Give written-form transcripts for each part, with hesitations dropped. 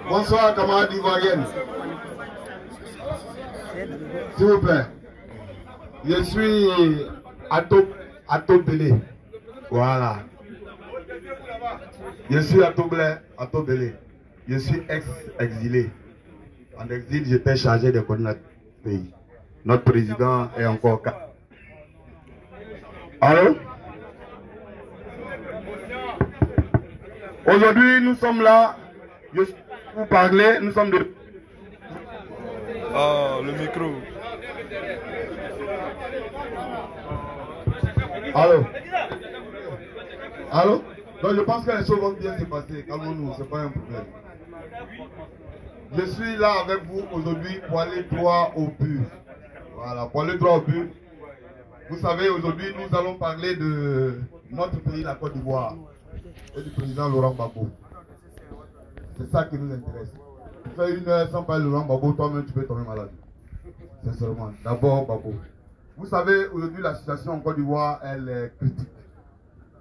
Bonsoir, camarades ivoiriennes. S'il vous plaît. Je suis Ato Belé. Voilà. Je suis Ato Belé. Je suis ex-exilé. En exil, j'étais chargé de coordonner notre pays. Notre président est encore... Allô? Aujourd'hui, nous sommes là. Vous parlez, nous sommes de... Oh, le micro. Allô? Allô? Donc je pense que les choses vont bien se passer. Calmons-nous, ce n'est pas un problème. Je suis là avec vous aujourd'hui pour aller droit au but. Voilà, pour aller droit au but. Vous savez, aujourd'hui, nous allons parler de notre pays, la Côte d'Ivoire, et du président Laurent Gbagbo. C'est ça qui nous intéresse. Tu fais une heure sans parler de Laurent Gbagbo, toi-même tu peux tomber malade. Sincèrement. D'abord, Gbagbo. Vous savez, aujourd'hui, la situation en Côte d'Ivoire, elle est critique.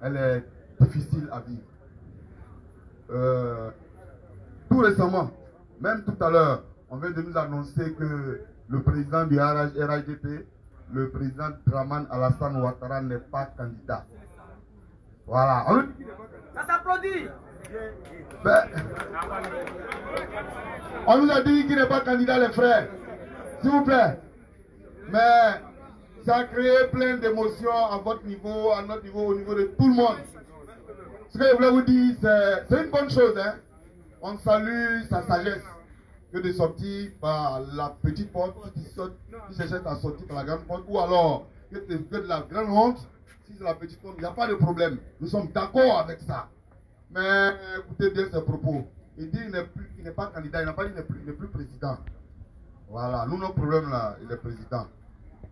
Elle est difficile à vivre. Tout récemment, même tout à l'heure, on vient de nous annoncer que le président du RHDP, le président Dramane Alassane Ouattara, n'est pas candidat. Voilà. Ça s'applaudit. Ben, on nous a dit qu'il n'est pas candidat, les frères. S'il vous plaît. Mais ça a créé plein d'émotions à votre niveau, à notre niveau, au niveau de tout le monde. Ce que je voulais vous dire, c'est une bonne chose. Hein? On salue sa sagesse que de sortir par la petite porte, qui cherchait à sortir par la grande porte, ou alors que de la grande honte, si c'est la petite porte, il n'y a pas de problème. Nous sommes d'accord avec ça. Mais écoutez bien ses propos. Il dit qu'il n'est pas candidat, il n'a pas dit qu'il n'est plus président. Voilà, nous, notre problème là, il est président.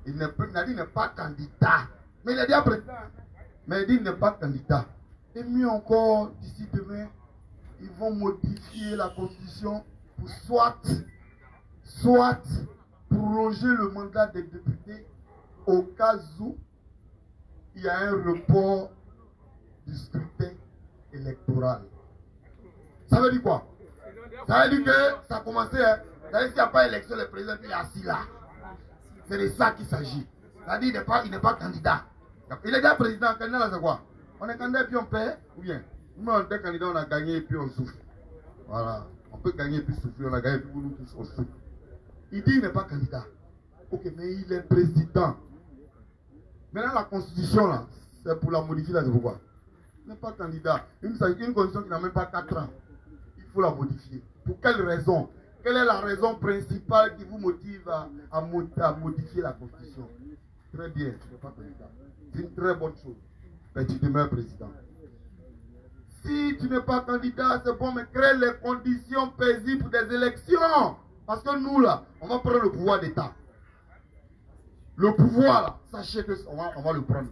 Il a dit qu'il n'est pas candidat. Mais il a dit à président. Mais il dit qu'il n'est pas candidat. Et mieux encore, d'ici demain, ils vont modifier la constitution pour soit prolonger le mandat des députés au cas où il y a un report du scrutin électoral. Ça veut dire quoi? Ça veut dire que ça a commencé, hein? Ça veut dire qu'il n'y a pas d'élection, le président il est assis là. C'est de ça qu'il s'agit. Ça veut dire qu'il n'est pas candidat. Il est déjà président, candidat là c'est quoi? On est candidat et puis on paie, ou bien? Nous on est candidat, on a gagné et puis on souffre. Voilà. On peut gagner et puis souffrir, on a gagné et puis nous tous on souffre. Il dit qu'il n'est pas candidat. Ok, mais il est président. Maintenant la constitution là, c'est pour la modifier là, c'est pourquoi? Il n'est pas candidat. Une constitution qui n'a même pas 4 ans. Il faut la modifier. Pour quelle raison? Quelle est la raison principale qui vous motive à modifier la constitution? Très bien, tu n'es pas candidat. C'est une très bonne chose. Mais tu demeures président. Si tu n'es pas candidat, c'est bon, mais crée les conditions paisibles des élections. Parce que nous, là, on va prendre le pouvoir d'État. Le pouvoir, là, sachez qu'on va le prendre.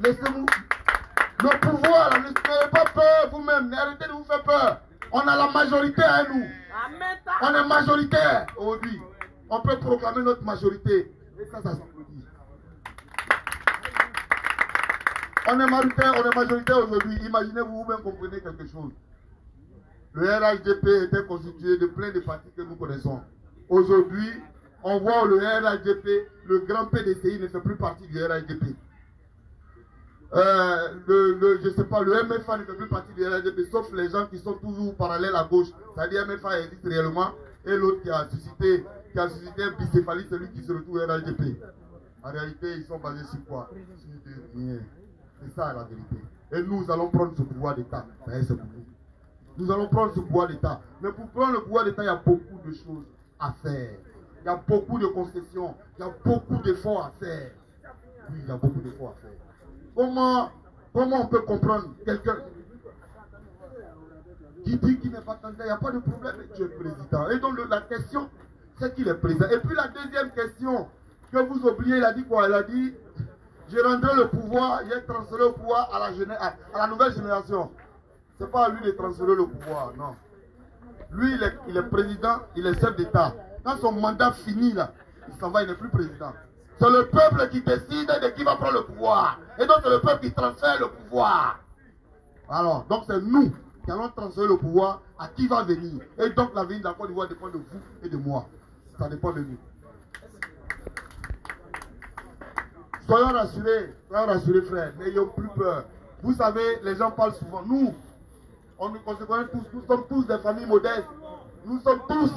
Laissez-nous. Le pouvoir, là, ne soyez pas peur vous-même. Arrêtez de vous faire peur. On a la majorité à nous. On est majoritaire aujourd'hui. On peut proclamer notre majorité. Et ça s'applaudit. On est majoritaire aujourd'hui. Imaginez-vous vous-même comprenez quelque chose. Le RHDP était constitué de plein de partis que nous connaissons. Aujourd'hui, on voit le RHDP, le grand PDCI ne fait plus partie du RHDP. Je sais pas, le MFA ne fait plus partie du RHDP, sauf les gens qui sont toujours parallèles à gauche. C'est-à-dire MFA existe réellement, et l'autre qui a suscité un bicéphalie, c'est lui qui se retrouve au RHDP. En réalité, ils sont basés sur quoi? C'est ça la vérité. Et nous allons prendre ce pouvoir d'État. Nous allons prendre ce pouvoir d'État. Mais pour prendre le pouvoir d'État, il y a beaucoup de choses à faire. Il y a beaucoup de concessions. Il y a beaucoup d'efforts à faire. Oui, il y a beaucoup d'efforts à faire. Comment on peut comprendre quelqu'un qui dit qu'il n'est pas candidat? Il n'y a pas de problème, tu es président. Et donc la question, c'est qu'il est président. Et puis la deuxième question que vous oubliez, il a dit quoi? Il a dit, je rendrai le pouvoir, j'ai transféré le pouvoir à la nouvelle génération. Ce n'est pas à lui de transférer le pouvoir, non. Lui, il est président, il est chef d'État. Quand son mandat finit, là, il s'en va, il n'est plus président. C'est le peuple qui décide de qui va prendre le pouvoir. Et donc c'est le peuple qui transfère le pouvoir. Alors, donc c'est nous qui allons transférer le pouvoir à qui va venir. Et donc l'avenir de la Côte d'Ivoire dépend de vous et de moi. Ça dépend de nous. Soyons rassurés frères, n'ayons plus peur. Vous savez, les gens parlent souvent. Nous, on se connaît tous, nous sommes tous des familles modestes. Nous sommes tous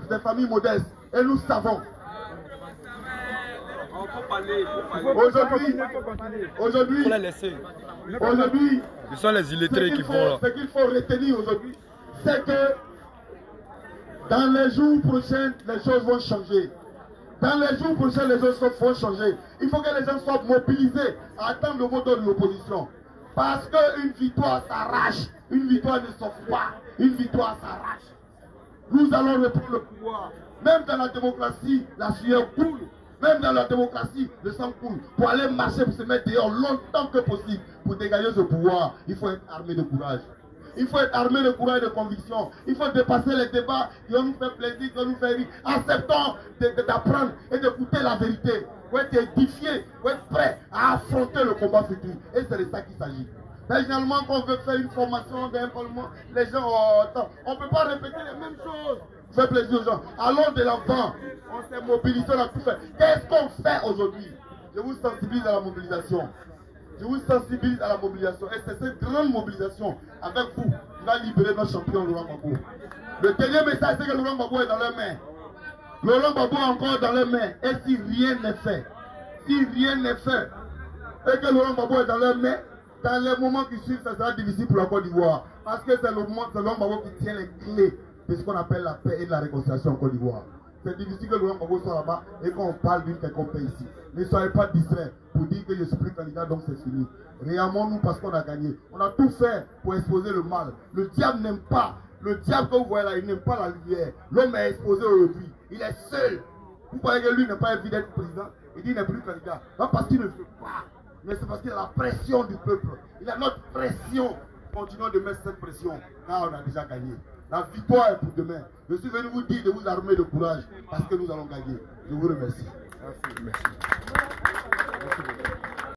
des familles modestes. Et nous savons. Aujourd'hui, ce sont les illettrés qui font là. Ce qu'il faut retenir aujourd'hui, c'est que dans les jours prochains, les choses vont changer. Dans les jours prochains, les choses vont changer. Il faut que les gens soient mobilisés à attendre le mot de l'opposition. Parce qu'une victoire s'arrache. Une victoire ne sauve pas. Une victoire s'arrache. Nous allons reprendre le pouvoir. Même dans la démocratie, la sueur coule. Même dans la démocratie, le sang coule. Pour aller marcher, pour se mettre dehors longtemps que possible, pour dégager ce pouvoir, il faut être armé de courage. Il faut être armé de courage et de conviction. Il faut dépasser les débats qui vont nous faire plaisir, qui vont nous faire rire. Acceptons d'apprendre et d'écouter la vérité. Il faut être édifié, il faut être prêt à affronter le combat futur. Et c'est de ça qu'il s'agit. Mais généralement, quand on veut faire une formation d'un parlement, les gens, on ne peut pas répéter les mêmes choses. Fait plaisir aux gens. Allons de l'avant. On s'est mobilisé, on a tout fait. Qu'est-ce qu'on fait aujourd'hui? Je vous sensibilise à la mobilisation. Je vous sensibilise à la mobilisation. Et c'est cette grande mobilisation avec vous qui va libérer notre champion Laurent Gbagbo. Le dernier message, c'est que Laurent Gbagbo est dans leurs mains. Laurent Gbagbo est encore dans leurs mains. Et si rien n'est fait, et que Laurent Gbagbo est dans leurs mains, dans les moments qui suivent, ça sera difficile pour la Côte d'Ivoire. Parce que c'est Laurent Gbagbo qui tient les clés de ce qu'on appelle la paix et de la réconciliation en Côte d'Ivoire. C'est difficile que Laurent Gbagbo soit là-bas et qu'on parle d'une quelconque paix ici. Ne soyez pas distraits pour dire que je suis plus candidat, donc c'est fini. Réellement, nous, parce qu'on a gagné. On a tout fait pour exposer le mal. Le diable n'aime pas. Le diable que vous voyez là, il n'aime pas la lumière. L'homme est exposé aujourd'hui. Il est seul. Vous voyez que lui n'est pas envie d'être président. Il dit qu'il n'est plus candidat. Pas parce qu'il ne veut pas. Mais c'est parce qu'il a la pression du peuple. Il a notre pression. Continuons de mettre cette pression. Là, on a déjà gagné. La victoire est pour demain. Je suis venu vous dire de vous armer de courage parce que nous allons gagner. Je vous remercie. Merci.